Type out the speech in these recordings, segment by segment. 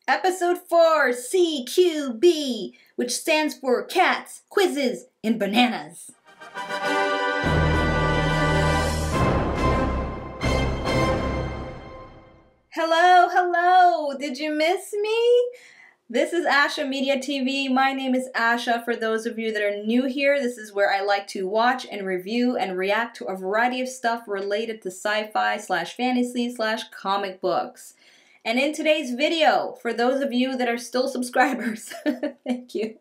Episode 4, CQB, which stands for Cats, Quizzes, and Bananas. Hello, hello! Did you miss me? This is Asha Media TV. My name is Asha. For those of you that are new here, this is where I like to watch and review and react to a variety of stuff related to sci-fi / fantasy / comic books. And in today's video, for those of you that are still subscribers, thank you.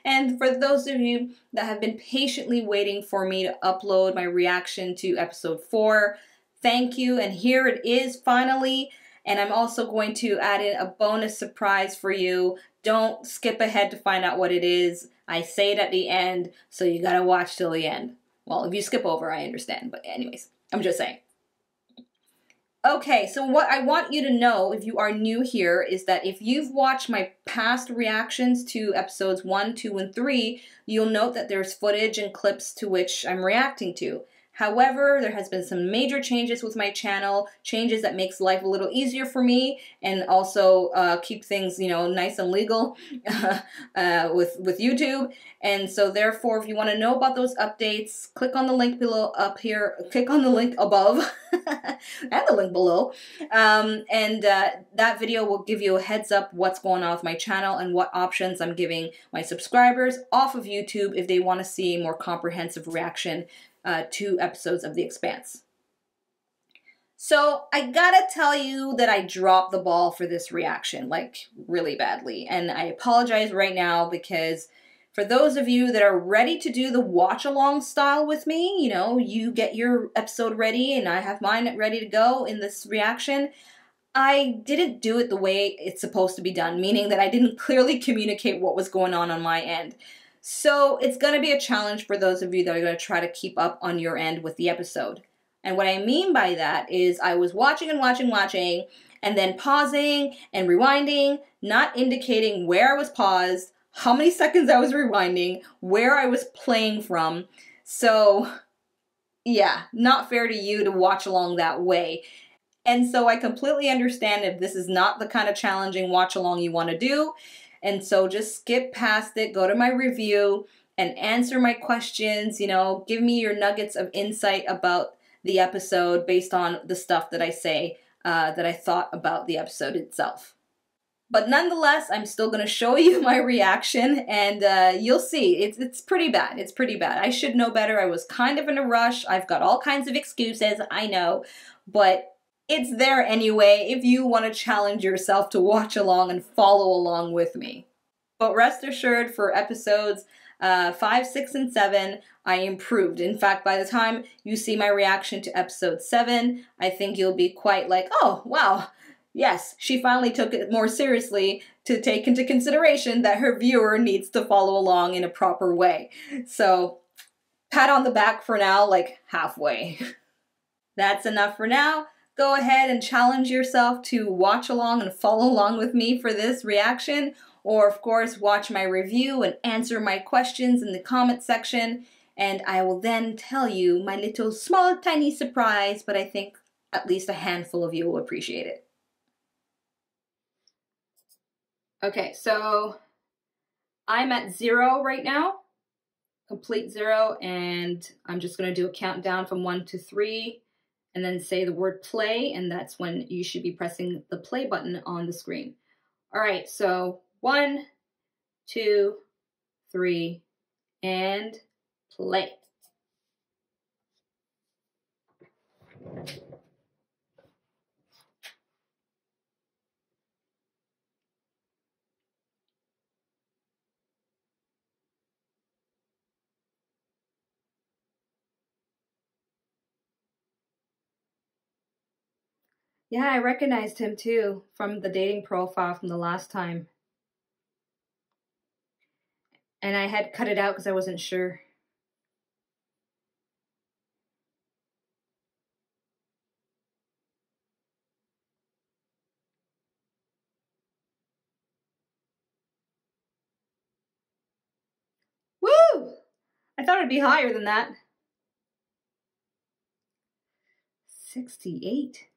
And for those of you that have been patiently waiting for me to upload my reaction to episode 4, thank you. And here it is finally. And I'm also going to add in a bonus surprise for you. Don't skip ahead to find out what it is. I say it at the end, so you gotta watch till the end. Well, if you skip over, I understand. But anyways, I'm just saying. Okay, so what I want you to know, if you are new here, is that if you've watched my past reactions to episodes 1, 2, and 3, you'll note that there's footage and clips to which I'm reacting to. However, there has been some major changes with my channel, changes that makes life a little easier for me and also keep things, nice and legal with YouTube. And so therefore, if you want to know about those updates, click on the link below up here, click on the link above and the link below. That video will give you a heads up what's going on with my channel and what options I'm giving my subscribers off of YouTube if they want to see a more comprehensive reaction to episodes of The Expanse. So I gotta tell you that I dropped the ball for this reaction, like really badly. And I apologize right now because for those of you that are ready to do the watch along style with me, you get your episode ready and I have mine ready to go in this reaction. I didn't do it the way it's supposed to be done, meaning that I didn't clearly communicate what was going on my end. So it's going to be a challenge for those of you that are going to try to keep up on your end with the episode. And what I mean by that is I was watching and watching, and then pausing and rewinding, not indicating where I was paused, how many seconds I was rewinding, where I was playing from. So yeah, not fair to you to watch along that way. And so I completely understand if this is not the kind of challenging watch along you want to do. And so just skip past it, go to my review and answer my questions, give me your nuggets of insight about the episode based on the stuff that I say that I thought about the episode itself. But nonetheless, I'm still going to show you my reaction and you'll see, it's pretty bad. It's pretty bad. I should know better. I was kind of in a rush. I've got all kinds of excuses, I know, but it's there anyway if you want to challenge yourself to watch along and follow along with me. But rest assured, for episodes 5, 6, and 7, I improved. In fact, by the time you see my reaction to episode 7, I think you'll be quite like, oh, wow, yes, she finally took it more seriously to take into consideration that her viewer needs to follow along in a proper way. So, pat on the back for now, like halfway. That's enough for now. Go ahead and challenge yourself to watch along and follow along with me for this reaction, or of course watch my review and answer my questions in the comment section, and I will then tell you my little small tiny surprise, but I think at least a handful of you will appreciate it. Okay, so I'm at 0 right now, complete 0, and I'm just going to do a countdown from 1 to 3. And then say the word play, and that's when you should be pressing the play button on the screen. All right, so 1, 2, 3, and play. Yeah, I recognized him too from the dating profile from the last time. And I had cut it out because I wasn't sure. Woo! I thought it'd be higher than that. 68.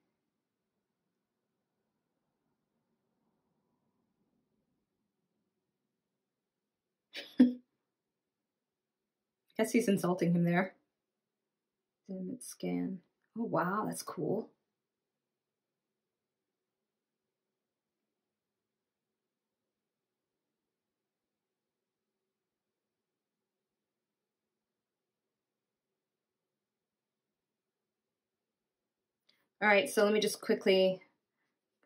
Guess he's insulting him there. Dim scan. Oh, wow, that's cool. All right, so let me just quickly,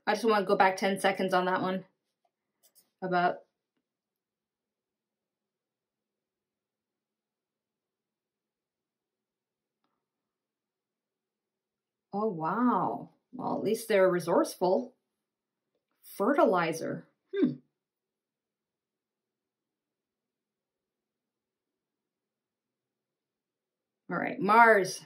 I just want to go back 10 seconds on that one about. Oh, wow. Well, at least they're resourceful. Fertilizer. All right, Mars.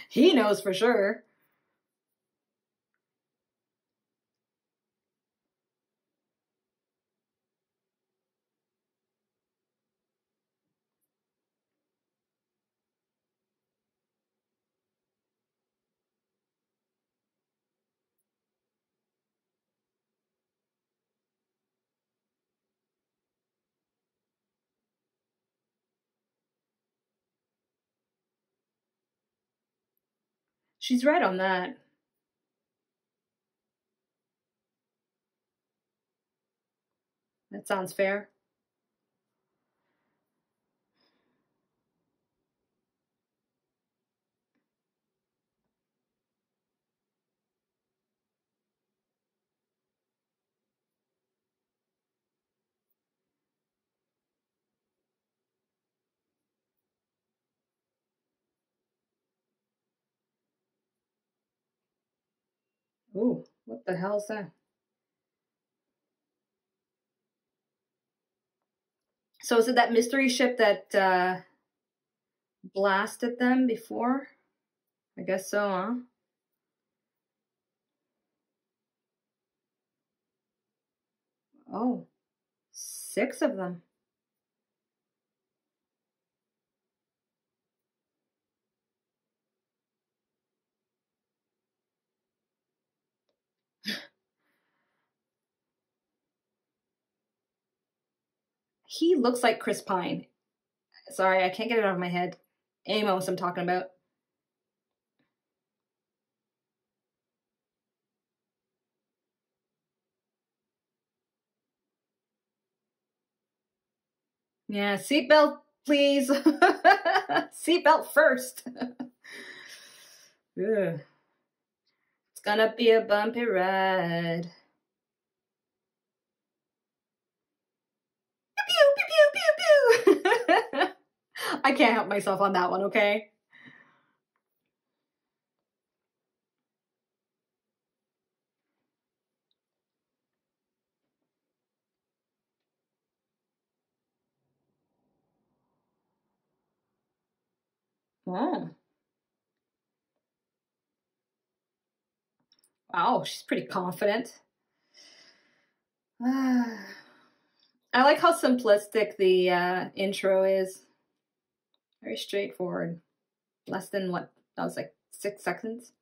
He knows for sure. She's right on that. That sounds fair. Ooh, what the hell is that? So is it that mystery ship that blasted them before? I guess so, huh? Oh, 6 of them. He looks like Chris Pine. Sorry, I can't get it out of my head. Amos, I'm talking about. Yeah, seatbelt, please. Seatbelt first. Ugh. It's gonna be a bumpy ride. Pew, pew, pew, pew, pew. I can't help myself on that one, okay? Oh. Wow, she's pretty confident. I like how simplistic the intro is. Very straightforward. Less than what? That was like 6 seconds.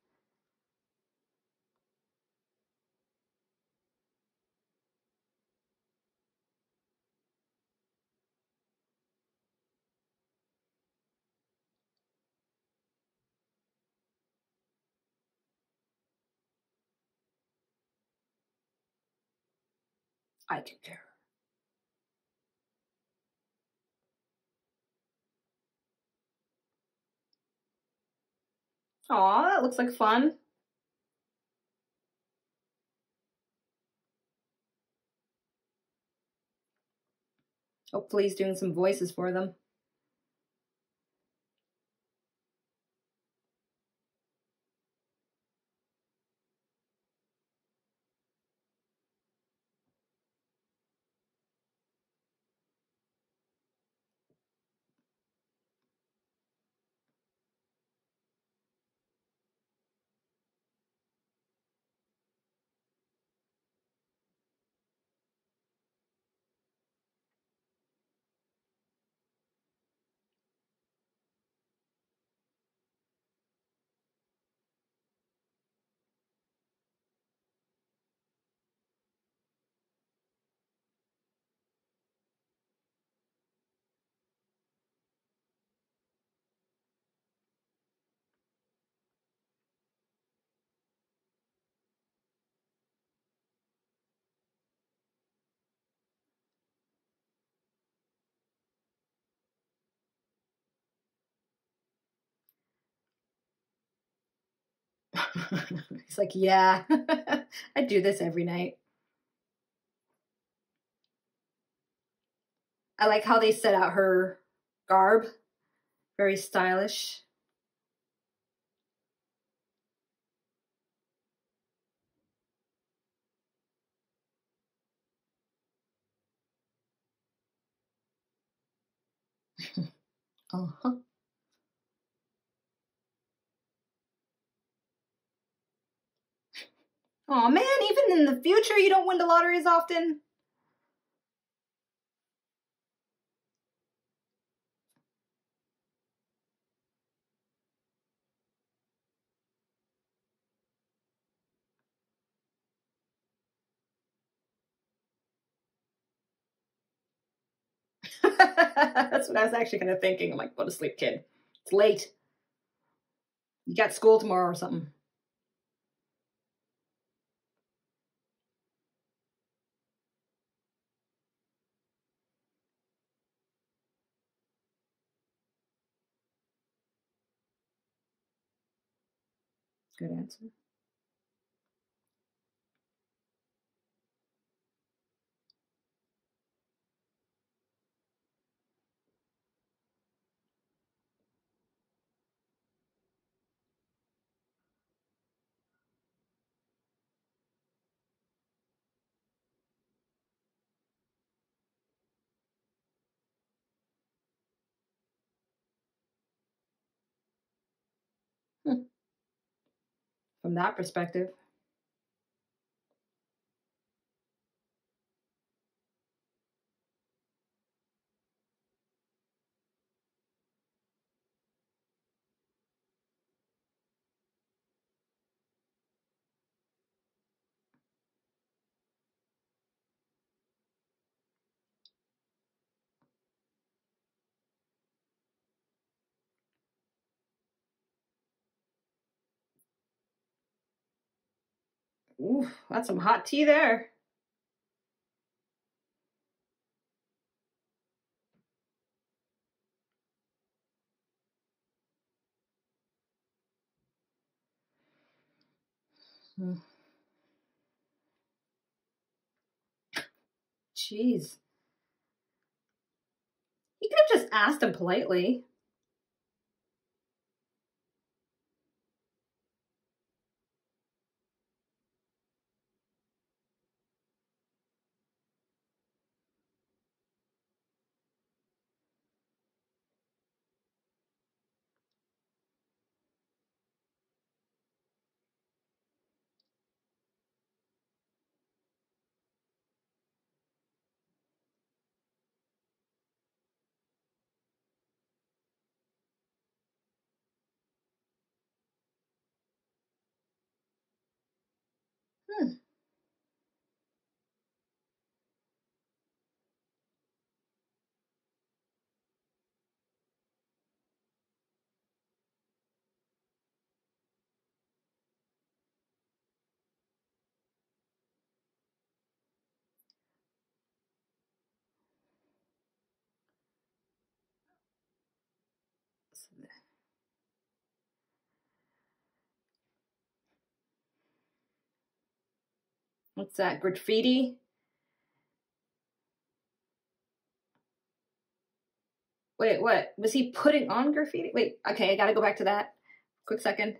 I do care. Aw, that looks like fun. Hopefully he's doing some voices for them. He's like, yeah, I do this every night. I like how they set out her garb. Very stylish. Uh-huh. Oh man, even in the future, you don't win the lottery as often. That's what I was actually kind of thinking. I'm like, go to sleep, kid. It's late. You got school tomorrow or something. Good answer. From that perspective. Ooh, that's some hot tea there. Jeez. He could have just asked him politely. Hmm. What's that? Graffiti? Wait, what? Was he putting on graffiti? Wait, okay, I gotta go back to that. Quick second.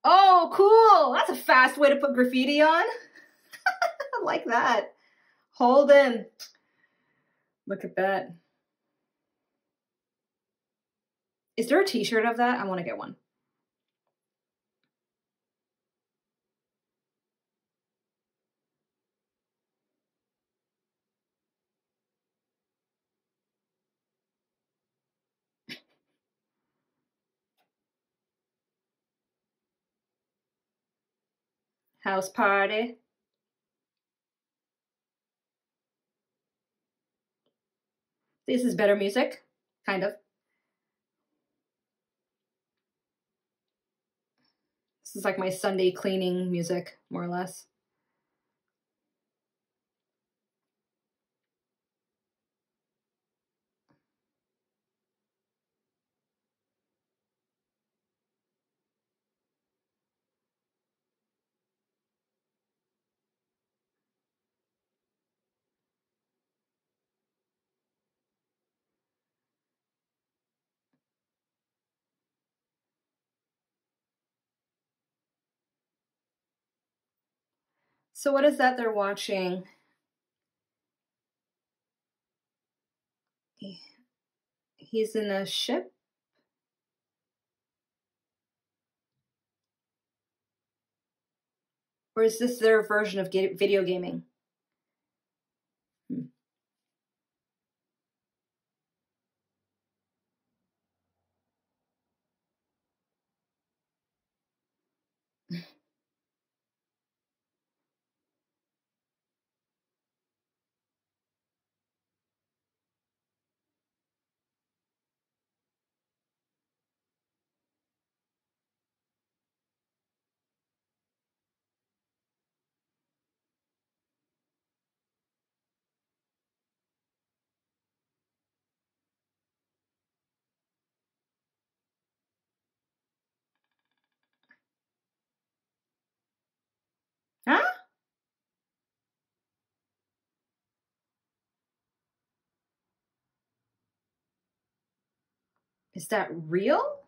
Oh, cool! That's a fast way to put graffiti on. I like that. Holden. Look at that. Is there a t-shirt of that? I want to get one. House party. This is better music. Kind of. This is like my Sunday cleaning music, more or less. So what is that they're watching? He's in a ship? Or is this their version of video gaming? Hmm. Huh? Is that real?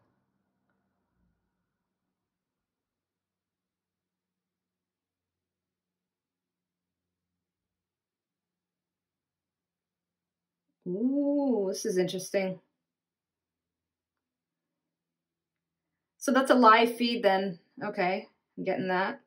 Ooh, this is interesting. So that's a live feed then. Okay, I'm getting that.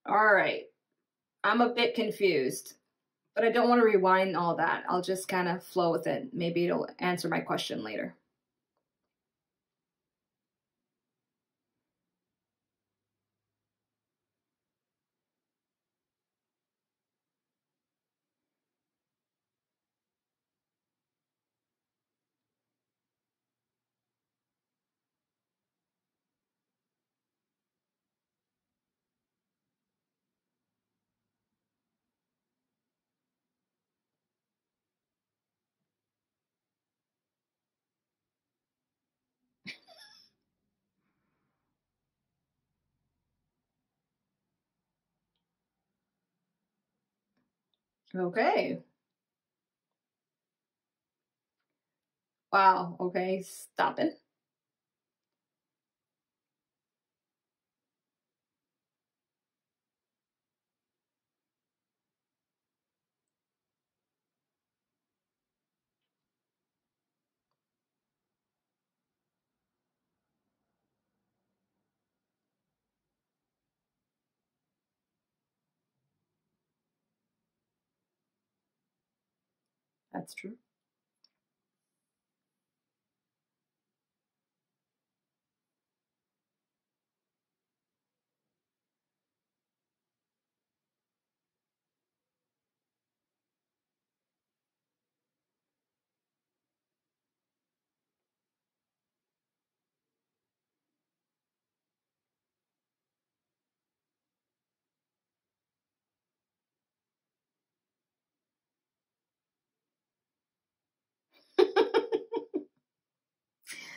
All right. I'm a bit confused, but I don't want to rewind all that. I'll just kind of flow with it. Maybe it'll answer my question later. Okay. Wow. Okay. Stopping. That's true.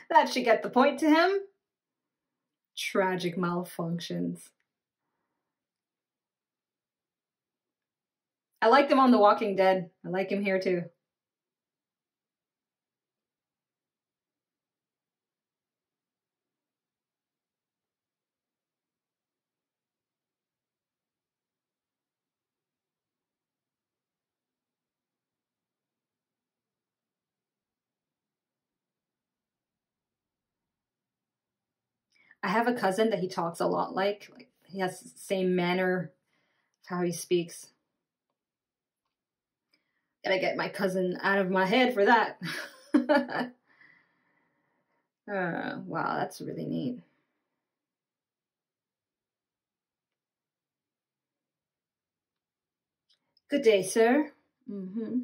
That should get the point to him. Tragic malfunctions. I like him on The Walking Dead. I like him here too. I have a cousin that he talks a lot like he has the same manner of how he speaks. Gotta get my cousin out of my head for that. Wow, that's really neat. Good day, sir. Mm-hmm.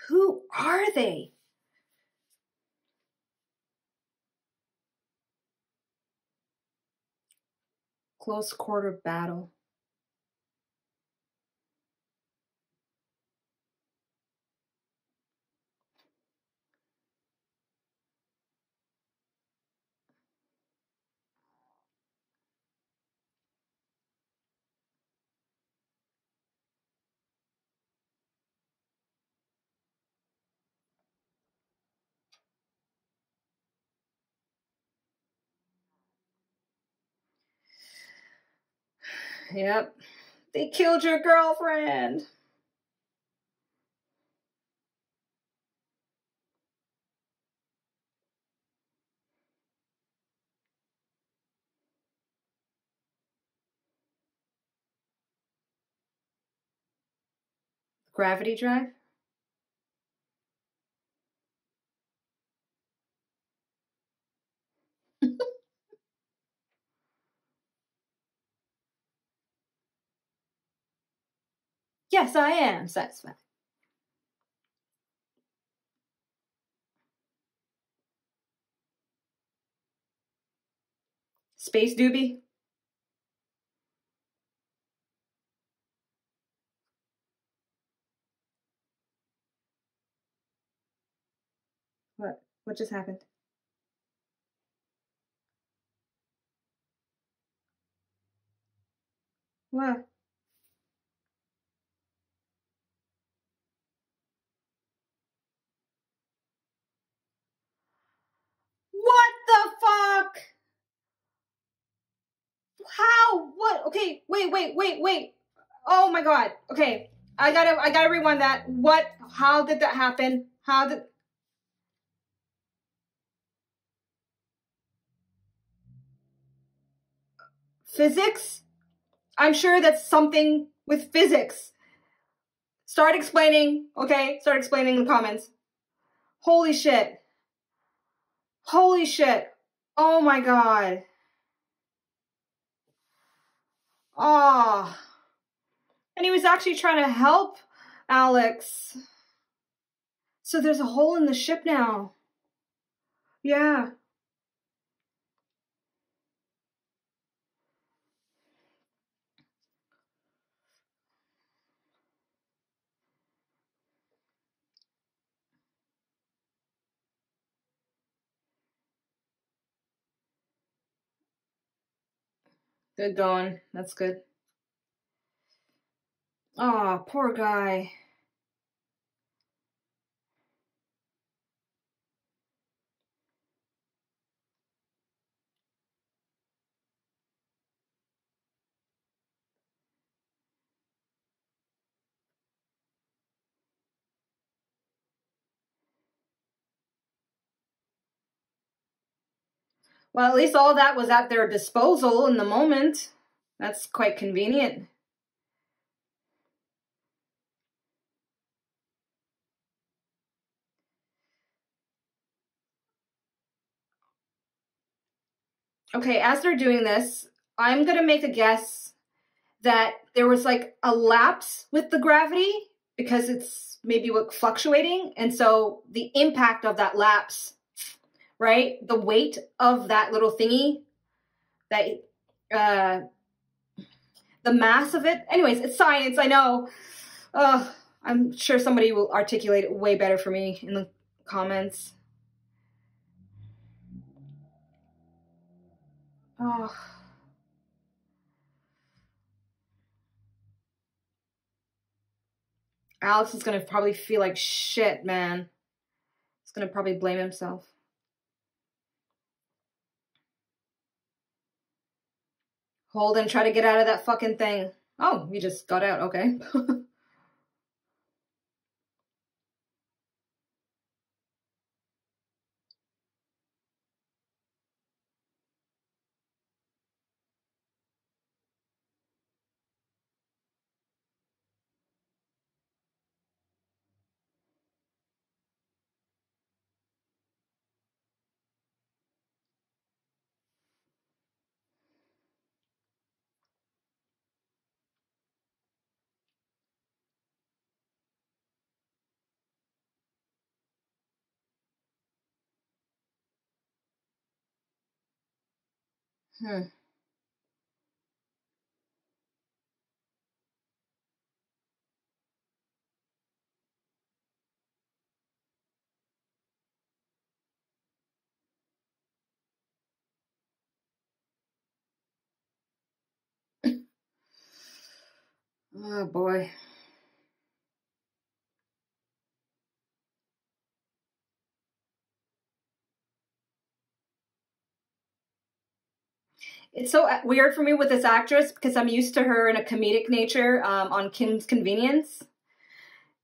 Who are they? Close quarter battle. Yep. They killed your girlfriend. Gravity drive? Yes, I am satisfied. Space doobie? What? What just happened? What? What the fuck? How? What? Okay, wait. Oh my god. Okay. I gotta rewind that. What? How did that happen? How did... Physics? I'm sure that's something with physics. Start explaining, okay? Start explaining in the comments. Holy shit. Holy shit. Oh my god. Oh. And he was actually trying to help Alex. So there's a hole in the ship now. Yeah. Good going. That's good. Oh, poor guy. Well, at least all that was at their disposal in the moment. That's quite convenient. Okay, as they're doing this, I'm gonna make a guess that there was like a lapse with the gravity because it's maybe fluctuating. And so the impact of that lapse, right? The weight of that little thingy, that the mass of it. Anyways, it's science, I know. I'm sure somebody will articulate it way better for me in the comments. Oh. Alex is gonna probably feel like shit, man. He's gonna probably blame himself. Holden, try to get out of that fucking thing. Oh, you just got out, okay. Hmm. Oh boy. It's so weird for me with this actress because I'm used to her in a comedic nature on Kim's Convenience.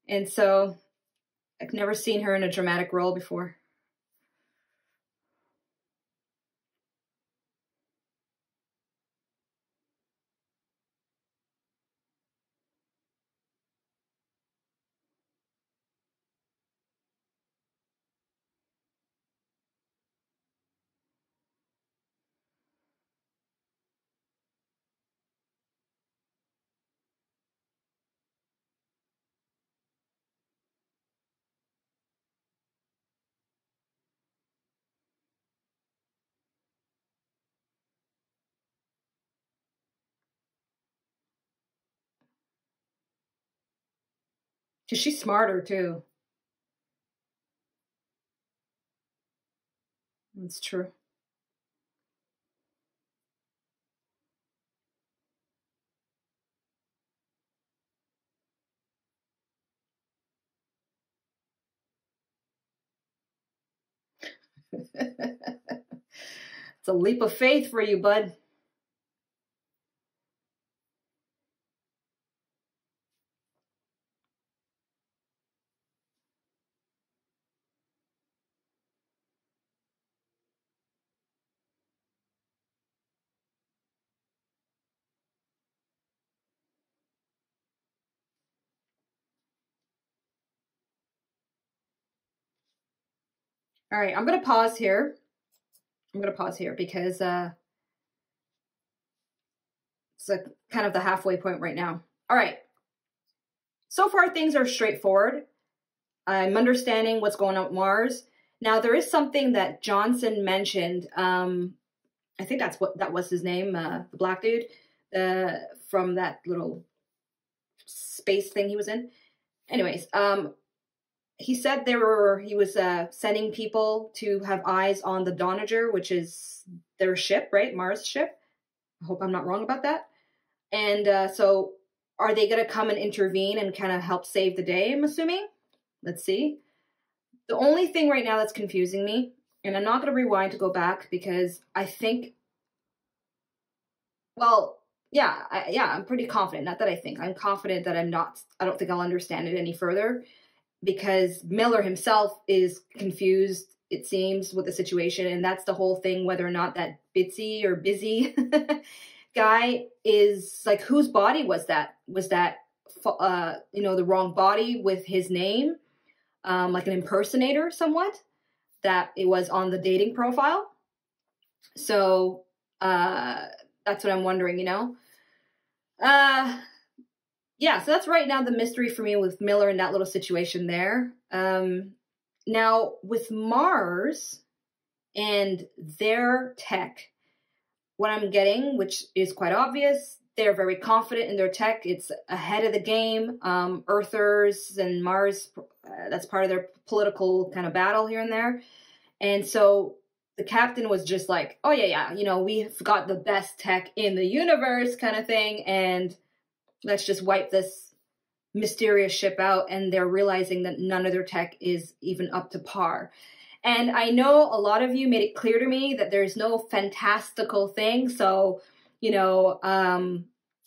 And so I've never seen her in a dramatic role before. Because she's smarter too. That's true. It's a leap of faith for you, bud. All right, I'm going to pause here. I'm going to pause here because it's a, kind of the halfway point right now. All right. So far, things are straightforward. I'm understanding what's going on with Mars. Now, there is something that Johnson mentioned. I think that was his name, the black dude, from that little space thing he was in. Anyways, he said he was sending people to have eyes on the Donnager, which is their ship, right? Mars ship. I hope I'm not wrong about that. And so are they going to come and intervene and kind of help save the day, I'm assuming? Let's see. The only thing right now that's confusing me, and I'm not going to rewind to go back because I think, well, yeah, I'm pretty confident. Not that I think. I'm confident that I don't think I'll understand it any further because Miller himself is confused, it seems, with the situation. And that's the whole thing, whether or not that Bitsy or Busy guy is like, whose body was that? Was that, the wrong body with his name? Like an impersonator somewhat, that it was on the dating profile. So that's what I'm wondering, yeah, so that's right now the mystery for me with Miller and that little situation there. Now, with Mars and their tech, what I'm getting, which is quite obvious, they're very confident in their tech. It's ahead of the game. Earthers and Mars, that's part of their political kind of battle here and there. And so the captain was just like, oh, yeah, we've got the best tech in the universe kind of thing. And let's just wipe this mysterious ship out. And they're realizing that none of their tech is even up to par. And I know a lot of you made it clear to me that there's no fantastical thing. So,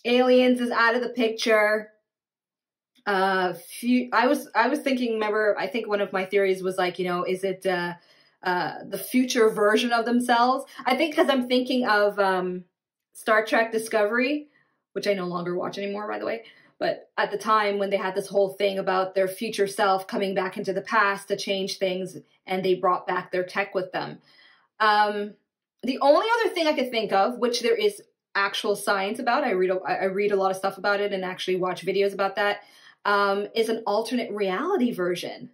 aliens is out of the picture. I was thinking, remember, I think one of my theories was like, is it the future version of themselves? I think because I'm thinking of Star Trek Discovery, which I no longer watch anymore, by the way. But at the time when they had this whole thing about their future self coming back into the past to change things, and they brought back their tech with them. The only other thing I could think of, which there is actual science about, I read a lot of stuff about it and actually watch videos about that, is an alternate reality version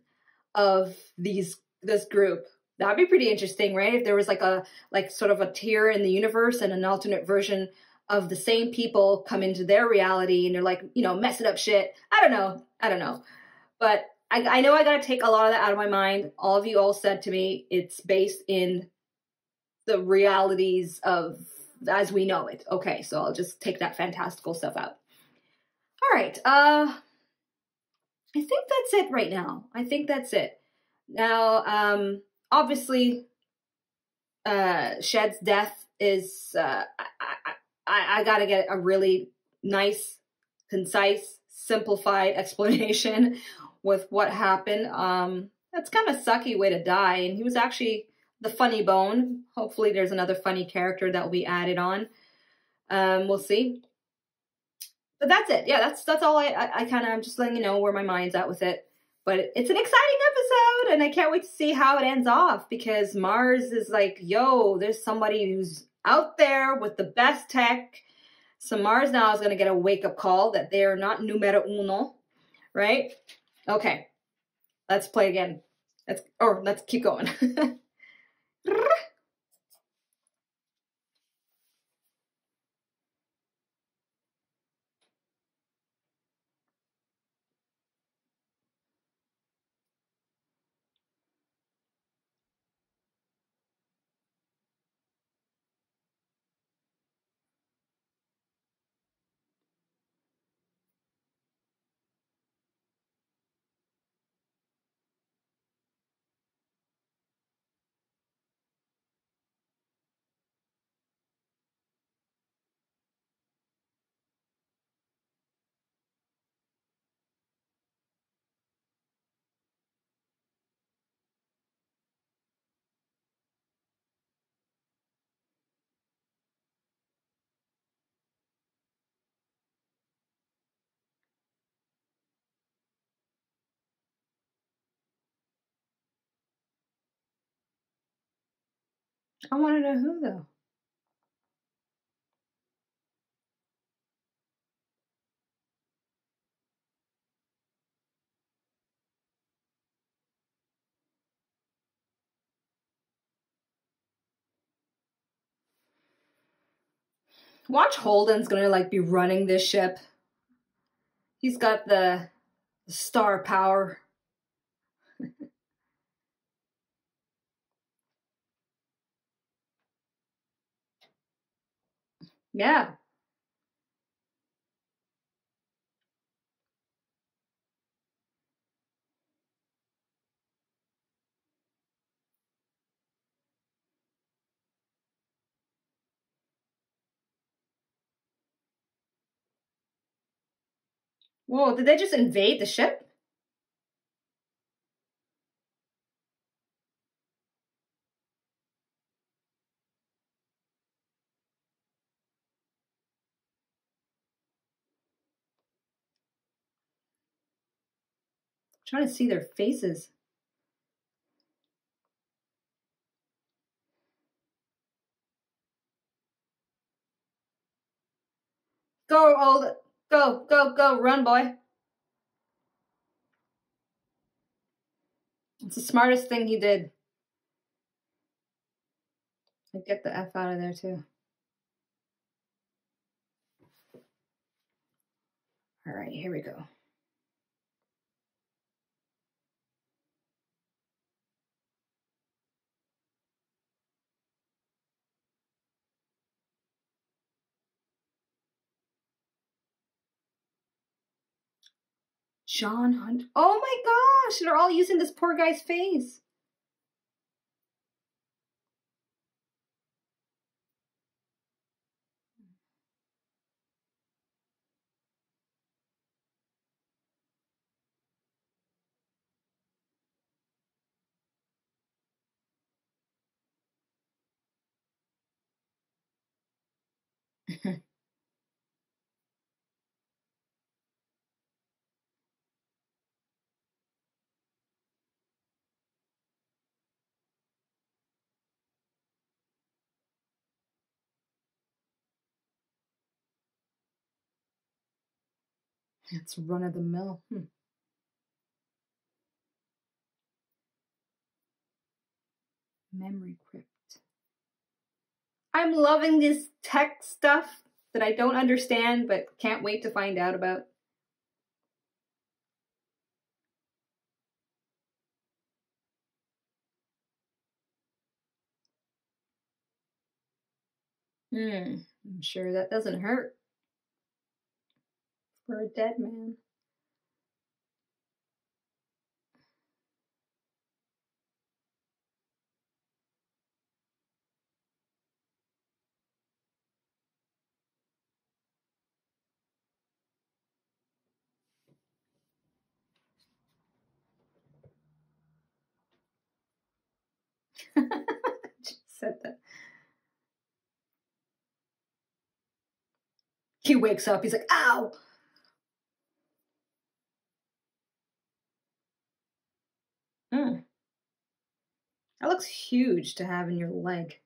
of this group That'd be pretty interesting, right? If there was like a sort of a tier in the universe and an alternate version of the same people come into their reality and they're like, you know, messing up shit. I don't know. I don't know. But I know I got to take a lot of that out of my mind. All of you all said to me it's based in the realities of as we know it. Okay, so I'll just take that fantastical stuff out. All right. I think that's it right now. I think that's it. Now, obviously, Shed's death is, I gotta get a really nice, concise, simplified explanation with what happened. That's kind of a sucky way to die, and he was actually the funny bone. Hopefully there's another funny character that will be added on. We'll see. But that's it. Yeah, that's all I kind of, I'm just letting you know where my mind's at with it. But it's an exciting episode, and I can't wait to see how it ends off, because Mars is like, yo, there's somebody who's out there with the best tech. So Mars now is going to get a wake-up call that they are not numero uno, right? Okay, let's play again. Let's keep going. I want to know who, though. Watch Holden's gonna like be running this ship. He's got the star power. Yeah. Whoa, did they just invade the ship? I'm trying to see their faces. Go, old. Go, go, go. Run, boy. It's the smartest thing he did. Get the F out of there, too. All right, here we go. John Hunt. Oh my gosh, they're all using this poor guy's face. It's run of the mill. Memory crypt. I'm loving this tech stuff that I don't understand, but can't wait to find out about. I'm sure that doesn't hurt for a dead man. Just said that. He wakes up, he's like, ow! That looks huge to have in your leg.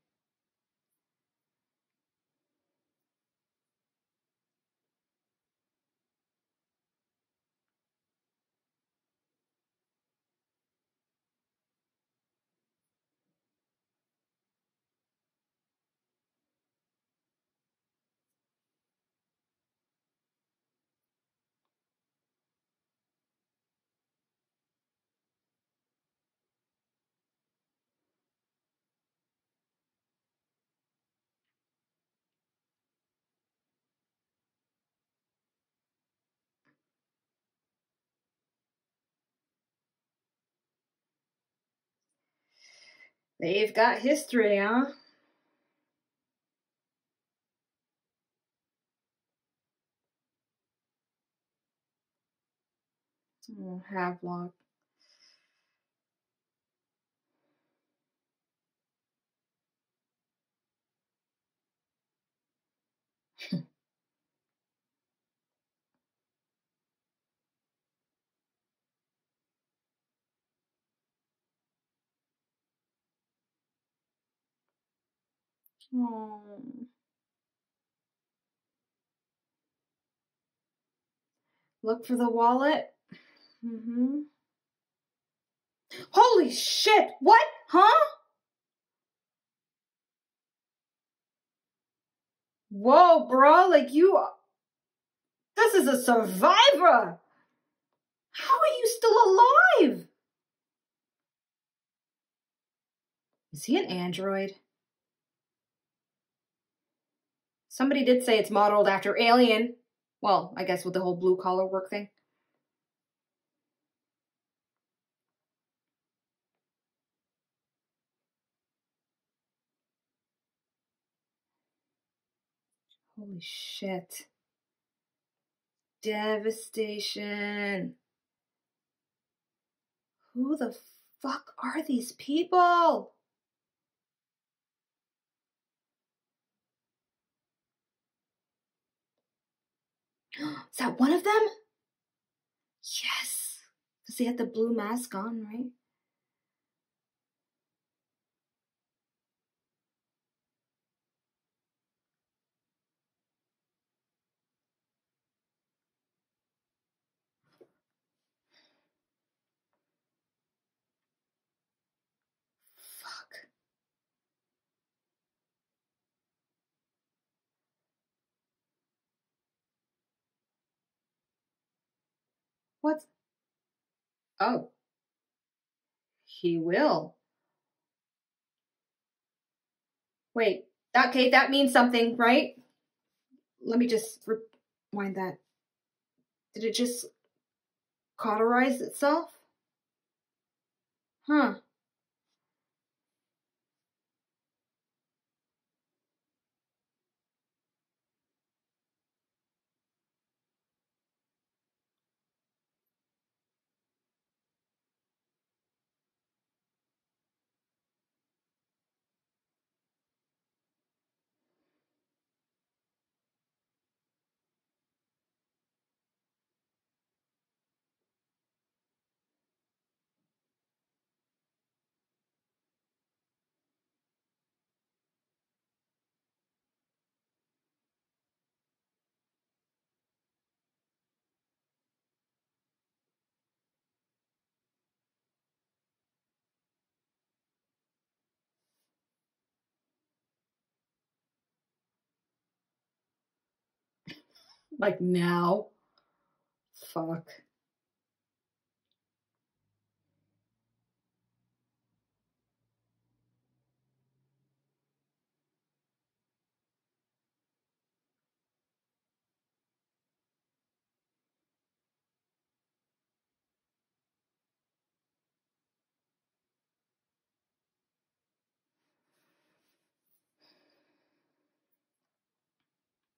They've got history, huh? Oh, Havelock. Oh. Look for the wallet. Holy shit! What? Huh? Whoa, bro, like this is a survivor! How are you still alive? Is he an android? Somebody did say it's modeled after Alien. Well, I guess with the whole blue collar work thing. Holy shit. Devastation. Who the fuck are these people? Is that one of them? Yes. Because they had the blue mask on, right? Fuck. What? Oh. He will. Wait. Okay, that means something, right? Let me just rewind that. Did it just cauterize itself? Huh. Like now? Fuck.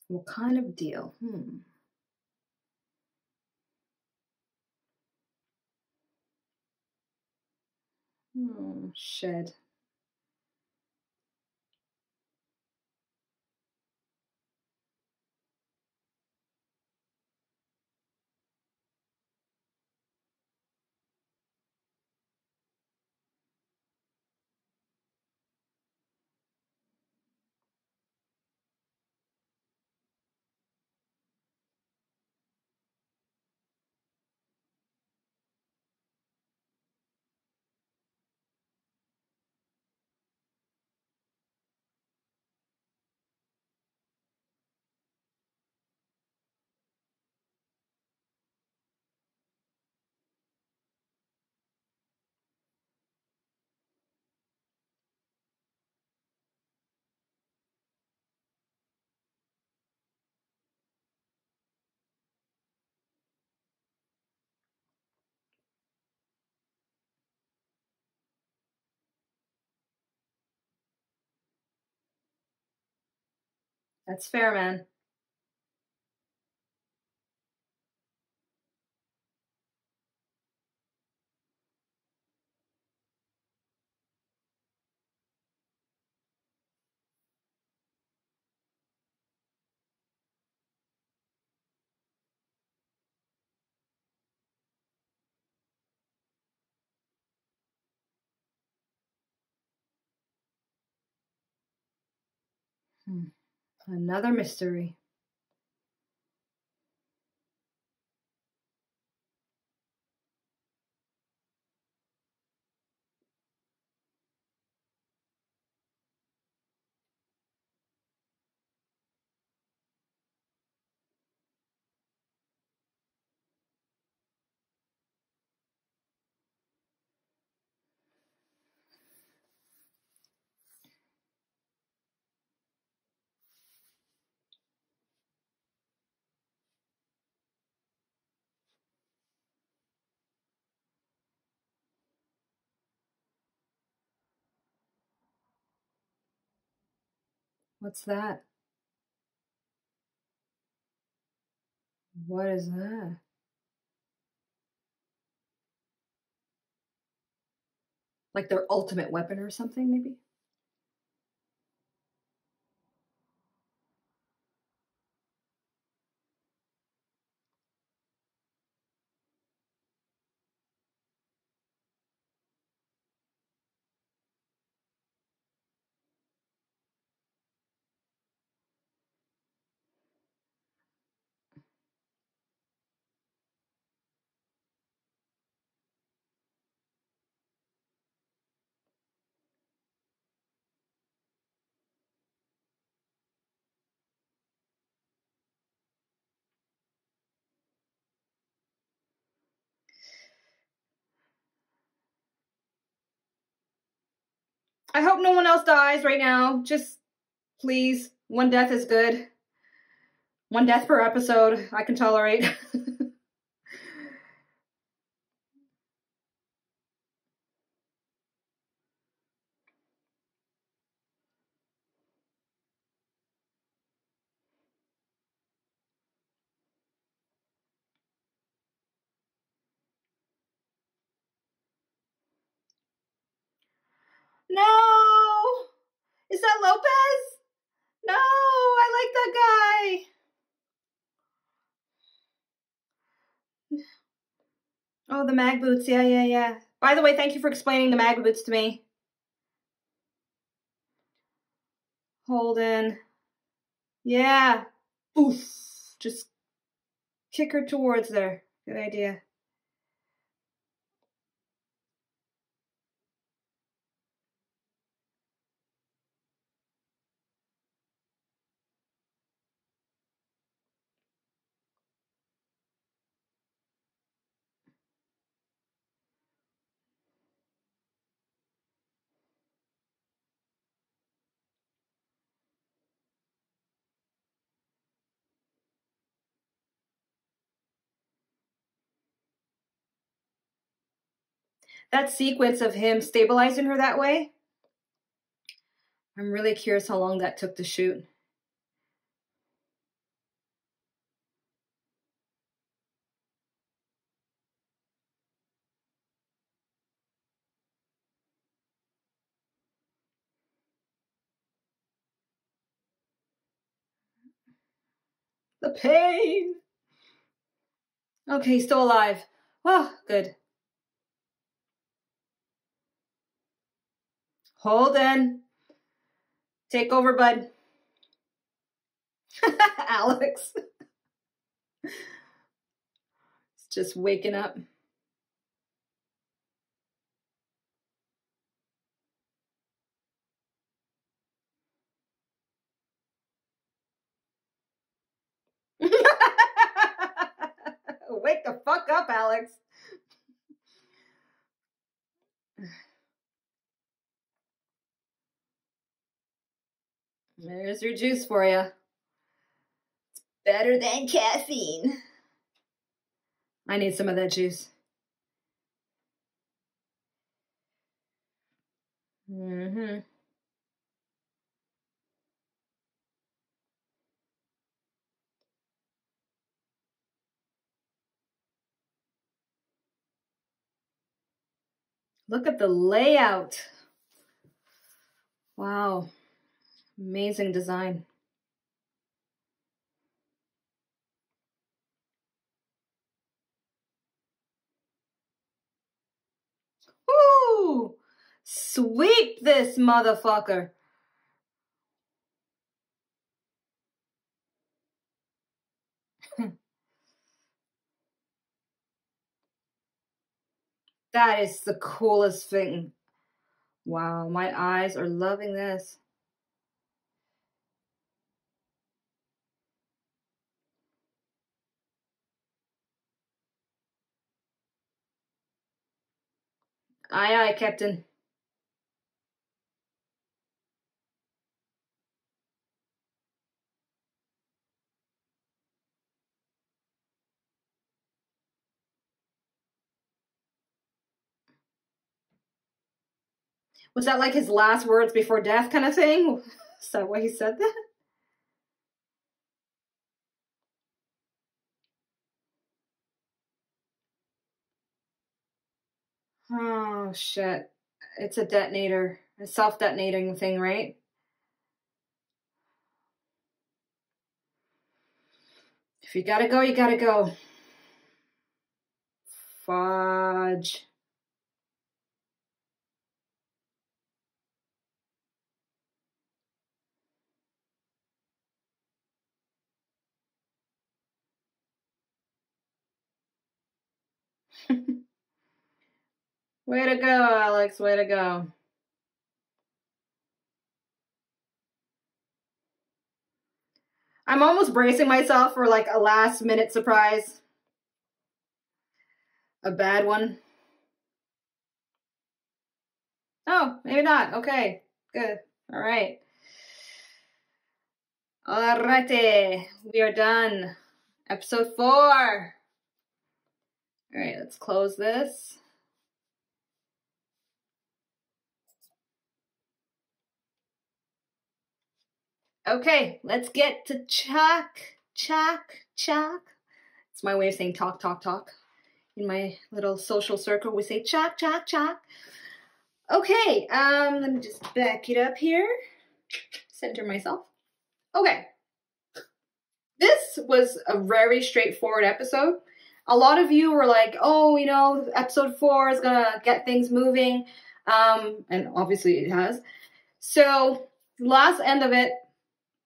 What kind of deal? Shed. That's fair, man. Another mystery. What's that? What is that? Like their ultimate weapon or something, maybe? I hope no one else dies right now. Just, please, one death is good. One death per episode, I can tolerate. No! Is that Lopez? No, I like that guy. Oh, the mag boots. Yeah, yeah, yeah. By the way, thank you for explaining the mag boots to me. Holden. Yeah. Oof. Just kick her towards there. Good idea. that sequence of him stabilizing her that way, I'm really curious how long that took to shoot. The pain. Okay, he's still alive. Oh, good. Holden. Take over, bud. Alex. He's just waking up. Wake the fuck up, Alex. There's your juice for you. It's better than caffeine. I need some of that juice. Mm-hmm. Look at the layout. Wow. Amazing design. Woo! Sweep this motherfucker. That is the coolest thing. Wow, my eyes are loving this. Aye, aye, Captain. Was that like his last words before death kind of thing? Is that why he said that? Oh, shit. It's a detonator. A self-detonating thing, right? If you gotta go, you gotta go. Fudge. Way to go, Alex. Way to go. I'm almost bracing myself for like a last minute surprise. A bad one. Oh, maybe not. Okay, good. All right. Alrighty, we are done. Episode 4. All right, let's close this. Okay, let's get to Chuck. It's my way of saying talk. In my little social circle, we say Chuck. Okay, let me just back it up here. Center myself. Okay. This was a very straightforward episode. A lot of you were like, oh, you know, episode 4 is gonna get things moving. And obviously it has. So, last end of it,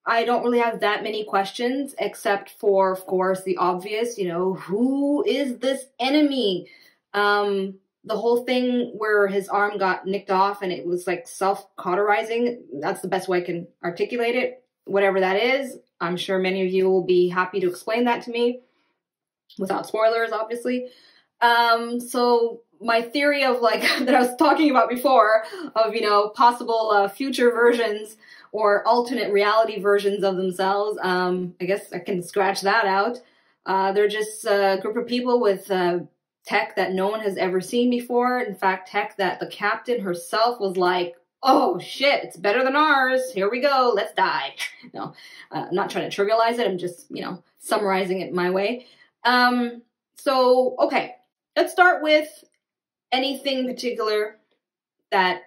I don't really have that many questions, except for, of course, the obvious, you know, who is this enemy? The whole thing where his arm got nicked off and it was like self-cauterizing, that's the best way I can articulate it. Whatever that is, I'm sure many of you will be happy to explain that to me, without spoilers, obviously. So my theory of like, that I was talking about before, of, you know, possible future versions or alternate reality versions of themselves, I guess I can scratch that out. They're just a group of people with tech that no one has ever seen before. In fact, tech that the captain herself was like, oh shit, it's better than ours. Here we go. Let's die. No, I'm not trying to trivialize it. I'm just, summarizing it my way. So, okay, let's start with anything in particular that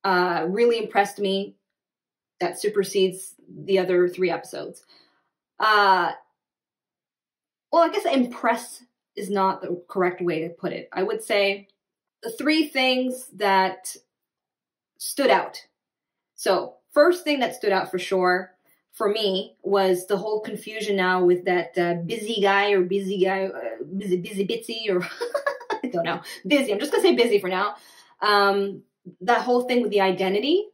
really impressed me that supersedes the other 3 episodes. Well, I guess impress is not the correct way to put it. I would say the 3 things that stood out. So, first thing that stood out for sure for me was the whole confusion now with that busy bitsy, or I don't know, busy. I'm just gonna say busy for now. That whole thing with the identity,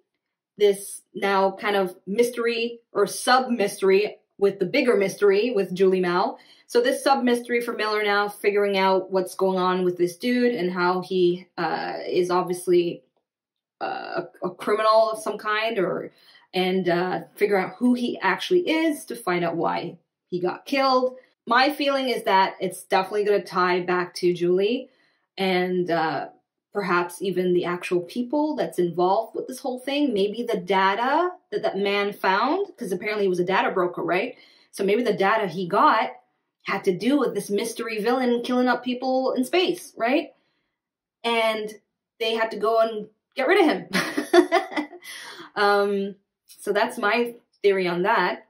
this now kind of mystery or sub-mystery with the bigger mystery with Julie Mao. So this sub-mystery for Miller now, figuring out what's going on with this dude and how he is obviously a criminal of some kind, and figure out who he actually is to find out why he got killed. My feeling is that it's definitely going to tie back to Julie and perhaps even the actual people that's involved with this whole thing. Maybe the data that man found, because apparently he was a data broker, right? So maybe the data he got had to do with this mystery villain killing up people in space, right? And they had to go and get rid of him. So that's my theory on that.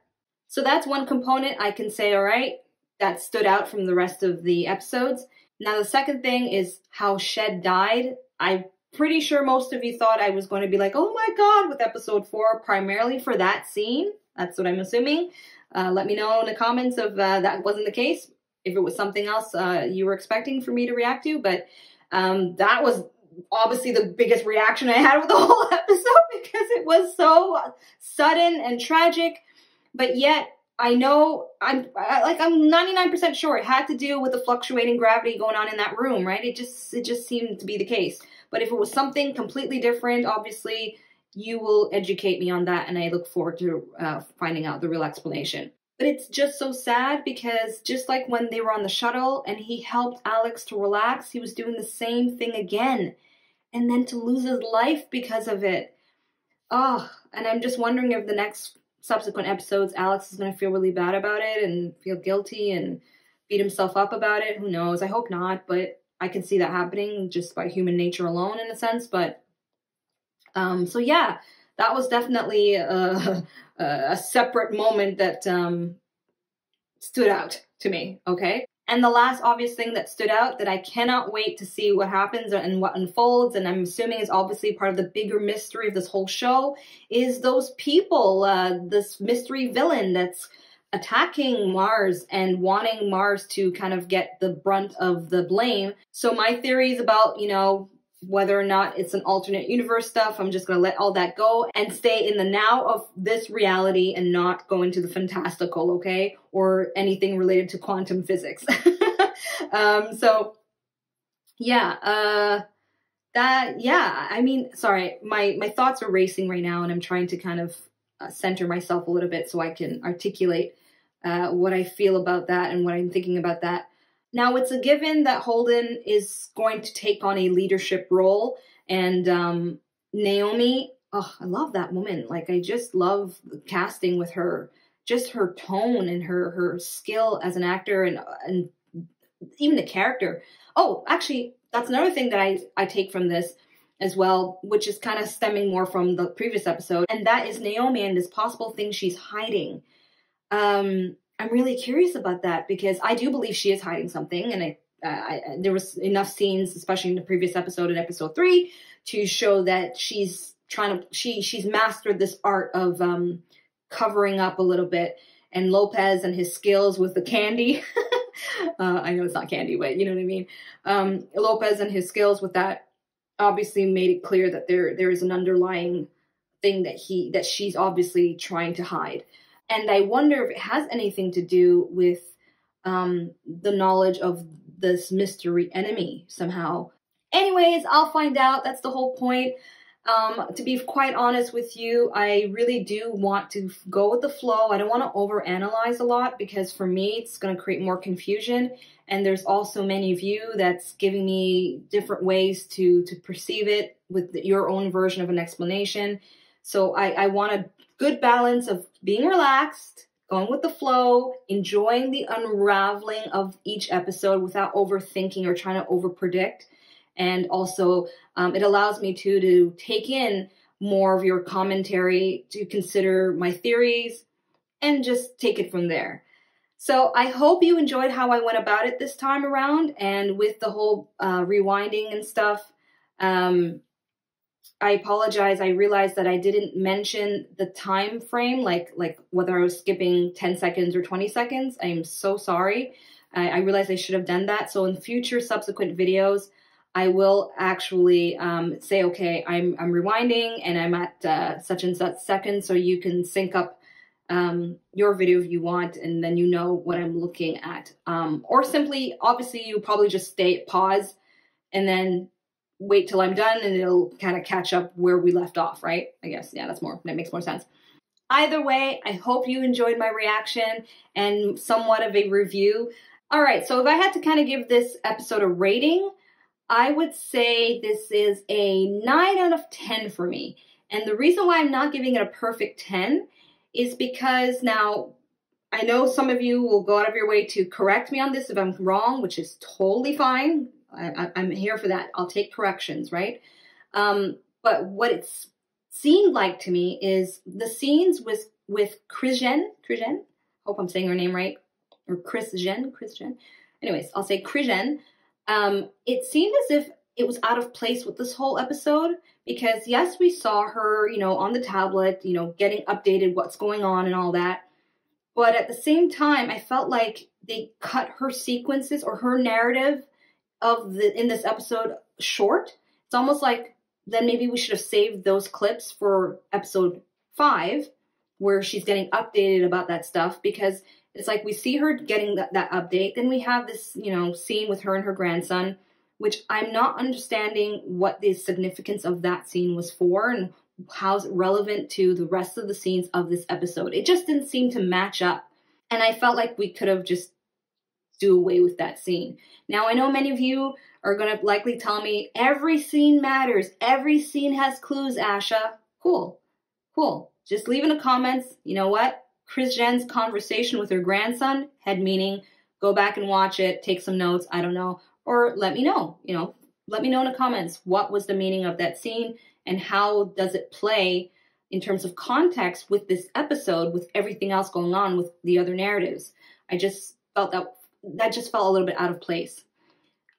So that's one component I can say, all right, that stood out from the rest of the episodes. Now, the second thing is how Shed died. I'm pretty sure most of you thought I was going to be like, oh my God, with episode 4, primarily for that scene. That's what I'm assuming. Let me know in the comments if that wasn't the case, if it was something else you were expecting for me to react to. But that was obviously the biggest reaction I had with the whole episode, because it was so sudden and tragic. But yet, I know, I'm 99% sure it had to do with the fluctuating gravity going on in that room, right? It just seemed to be the case. But if it was something completely different, obviously, you will educate me on that, and I look forward to finding out the real explanation. But it's just so sad, because just like when they were on the shuttle and he helped Alex to relax, he was doing the same thing again. And then to lose his life because of it. Oh, and I'm just wondering if the next subsequent episodes, Alex is going to feel really bad about it and feel guilty and beat himself up about it. Who knows? I hope not, but I can see that happening just by human nature alone, in a sense. But so yeah, that was definitely a separate moment that stood out to me. Okay. And the last obvious thing that stood out that I cannot wait to see what happens and what unfolds, and I'm assuming is obviously part of the bigger mystery of this whole show, is those people, this mystery villain that's attacking Mars and wanting Mars to kind of get the brunt of the blame. So my theories about, whether or not it's an alternate universe stuff, I'm just going to let all that go and stay in the now of this reality and not go into the fantastical, okay? Or anything related to quantum physics. So, yeah, sorry, my thoughts are racing right now, and I'm trying to kind of center myself a little bit so I can articulate what I feel about that and what I'm thinking about that. Now, it's a given that Holden is going to take on a leadership role, and Naomi, oh, I love that woman. Like, I just love the casting with her, just her tone and her skill as an actor, and even the character. Oh, actually, that's another thing that I take from this as well, which is kind of stemming more from the previous episode, and that is Naomi and this possible thing she's hiding. I'm really curious about that, because I do believe she is hiding something, and there was enough scenes, especially in the previous episode, in episode 3, to show that she's mastered this art of covering up a little bit. And Lopez and his skills with the candy, I know it's not candy, but you know what I mean. Lopez and his skills with that obviously made it clear that there is an underlying thing that she's obviously trying to hide. And I wonder if it has anything to do with the knowledge of this mystery enemy somehow. Anyways, I'll find out. That's the whole point. To be quite honest with you, I really do want to go with the flow. I don't want to overanalyze a lot because for me, it's going to create more confusion. And there's also many of you that's giving me different ways to perceive it with your own version of an explanation. So I want a good balance of being relaxed, going with the flow, enjoying the unraveling of each episode without overthinking or trying to overpredict. And also, it allows me to take in more of your commentary, to consider my theories, and just take it from there. So I hope you enjoyed how I went about it this time around, and with the whole rewinding and stuff. I apologize. I realized that I didn't mention the time frame, like whether I was skipping 10 seconds or 20 seconds. I am so sorry. I realized I should have done that. So in future subsequent videos, I will actually say, okay, I'm rewinding and I'm at such and such seconds, so you can sync up your video if you want, and then you know what I'm looking at. Or simply, obviously, you probably just pause and then wait till I'm done, and it'll kind of catch up where we left off, right? I guess, yeah, that makes more sense. Either way, I hope you enjoyed my reaction and somewhat of a review. All right, so if I had to kind of give this episode a rating, I would say this is a 9 out of 10 for me. And the reason why I'm not giving it a perfect 10 is because now I know some of you will go out of your way to correct me on this if I'm wrong, which is totally fine. I'm here for that. I'll take corrections, right? But what it seemed like to me is the scenes with Chrisjen, hope I'm saying her name right, or Chrisjen. Anyways, I'll say Chrisjen. It seemed as if it was out of place with this whole episode because, yes, we saw her, on the tablet, getting updated what's going on and all that. But at the same time, I felt like they cut her sequences or her narrative in this episode short. It's almost like then maybe we should have saved those clips for episode 5, where she's getting updated about that stuff, because it's like we see her getting that update. Then we have this, scene with her and her grandson, which I'm not understanding what the significance of that scene was for and how's it relevant to the rest of the scenes of this episode. It just didn't seem to match up. And I felt like we could have just do away with that scene. Now, I know many of you are going to likely tell me every scene matters. Every scene has clues, Asha. Cool. Just leave in the comments, you know what? Chris Jen's conversation with her grandson had meaning. Go back and watch it. Take some notes. I don't know. Or let me know. Let me know in the comments what was the meaning of that scene and how does it play in terms of context with this episode, with everything else going on with the other narratives. I just felt that just felt a little bit out of place.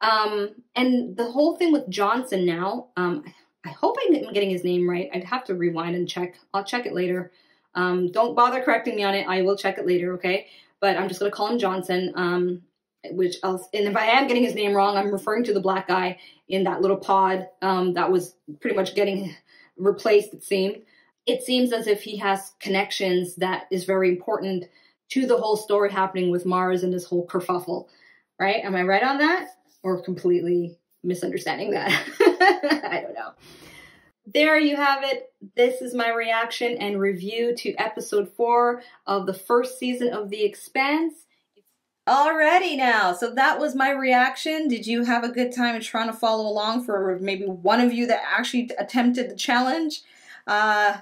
And the whole thing with Johnson now, I hope I'm getting his name right. I'd have to rewind and check. I'll check it later. Don't bother correcting me on it. I will check it later, okay? But I'm just going to call him Johnson, and if I am getting his name wrong, I'm referring to the black guy in that little pod that was pretty much getting replaced, it seemed. It seems as if he has connections that is very important to the whole story happening with Mars and this whole kerfuffle, right? Am I right on that? Or completely misunderstanding that? I don't know. There you have it. This is my reaction and review to episode 4 of the first season of The Expanse. Alrighty now, so that was my reaction. Did you have a good time trying to follow along for maybe one of you that actually attempted the challenge? Yeah,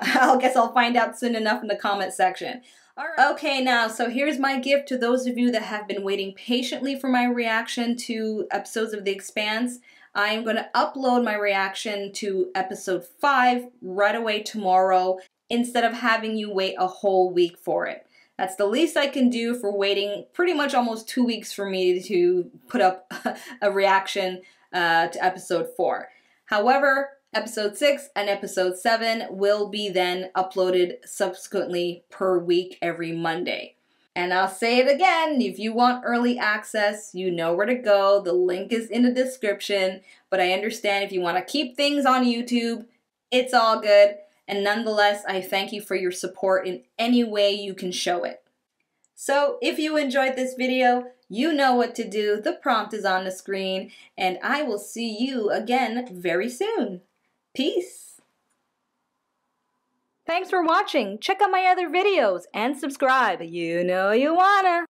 I guess I'll find out soon enough in the comment section. All right. Okay, now, so here's my gift to those of you that have been waiting patiently for my reaction to episodes of The Expanse. I am going to upload my reaction to episode 5 right away tomorrow instead of having you wait a whole week for it. That's the least I can do for waiting pretty much almost 2 weeks for me to put up a reaction to episode 4. However, episode 6 and episode 7 will be then uploaded subsequently per week every Monday. And I'll say it again, if you want early access, you know where to go. The link is in the description, but I understand if you want to keep things on YouTube, it's all good. And nonetheless, I thank you for your support in any way you can show it. So if you enjoyed this video, you know what to do. The prompt is on the screen, and I will see you again very soon. Peace! Thanks for watching. Check out my other videos and subscribe. You know you wanna.